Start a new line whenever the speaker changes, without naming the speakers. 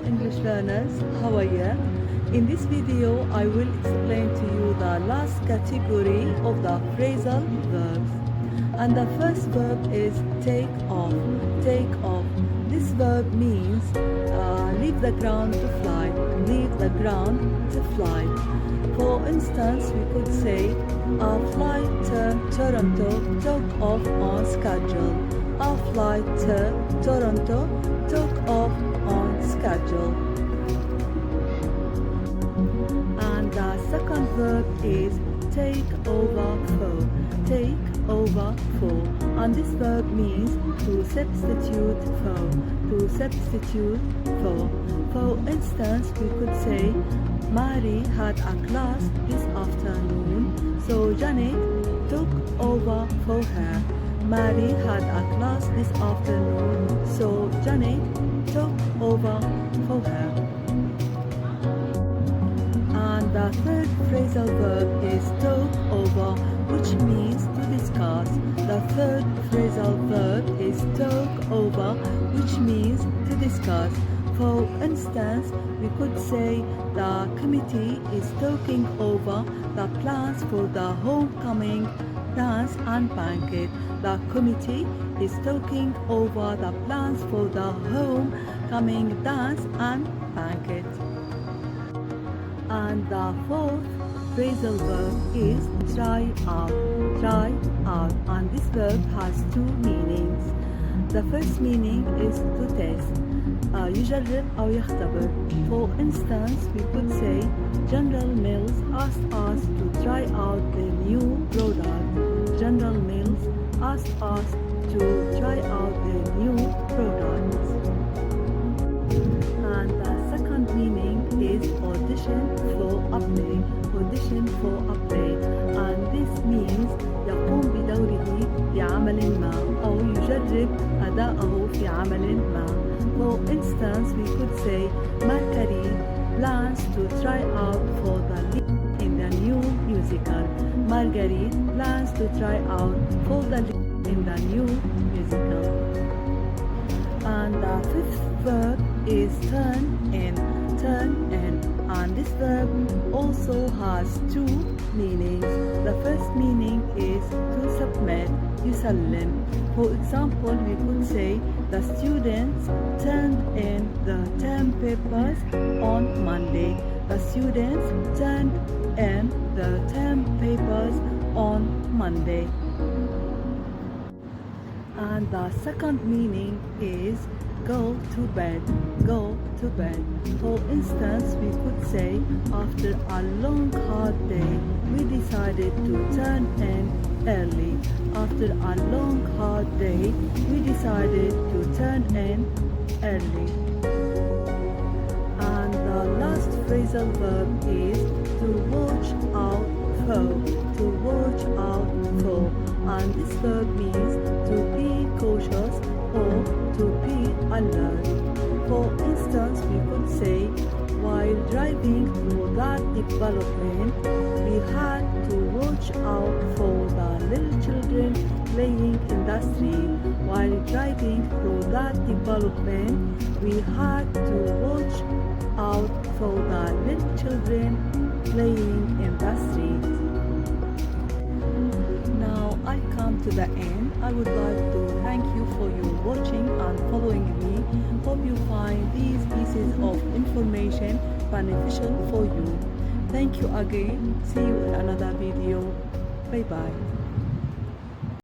English learners, how are you? In this video, I will explain to you the last category of the phrasal verbs. And the first verb is take off. Take off. This verb means leave the ground to fly. Leave the ground to fly. For instance, we could say our flight to Toronto took off on schedule. Our flight to Toronto took off on schedule. And the second verb is take over for. Take over for. And this verb means to substitute for. To substitute for. For instance, we could say Mary had a class this afternoon, so Janet took over for her. Mary had a class this afternoon, so Janet took over for her. And the third phrasal verb is talk over, which means to discuss. The third phrasal verb is talk over, which means to discuss. For instance, we could say the committee is talking over the plans for the homecoming dance and banquet. The committee is talking over the plans for the homecoming dance and banquet. And the fourth phrasal verb is try out. Try out. And this verb has two meanings. The first meaning is to test. يجرب أو يختبر. For instance, we could say General Mills asked us to try out the new product. General Mills asked us to try out the new products. And the second meaning is audition for a play. Audition for a play. And this means يقوم بدوره في عمل ما أو يجرب أدائه في عمل ما. For instance, we could say Marguerite plans to try out for the lead in the new musical. Marguerite plans to try out for the lead in the new musical. And the fifth verb is turn in. Turn in. And this verb also has two meanings. The first meaning is to submit. يسلم. For example, we could say the students turned in the term papers on Monday. The students turned in the term papers on Monday. And the second meaning is go to bed. Go to bed. For instance, we could say after a long hard day, we decided to turn in early. After a long hard day, we decided to turn in early. And the last phrasal verb is to watch out for. To watch out for. And this verb means to be cautious or to be alert. For instance, we could say while driving through that development, we had to watch out for the little children playing in the street. While driving through that development, we had to watch out for the little children playing in the street. Now I come to the end. I would like to thank you for your watching and following me. Hope you find these pieces of information beneficial for you. Thank you again. See you in another video. Bye bye.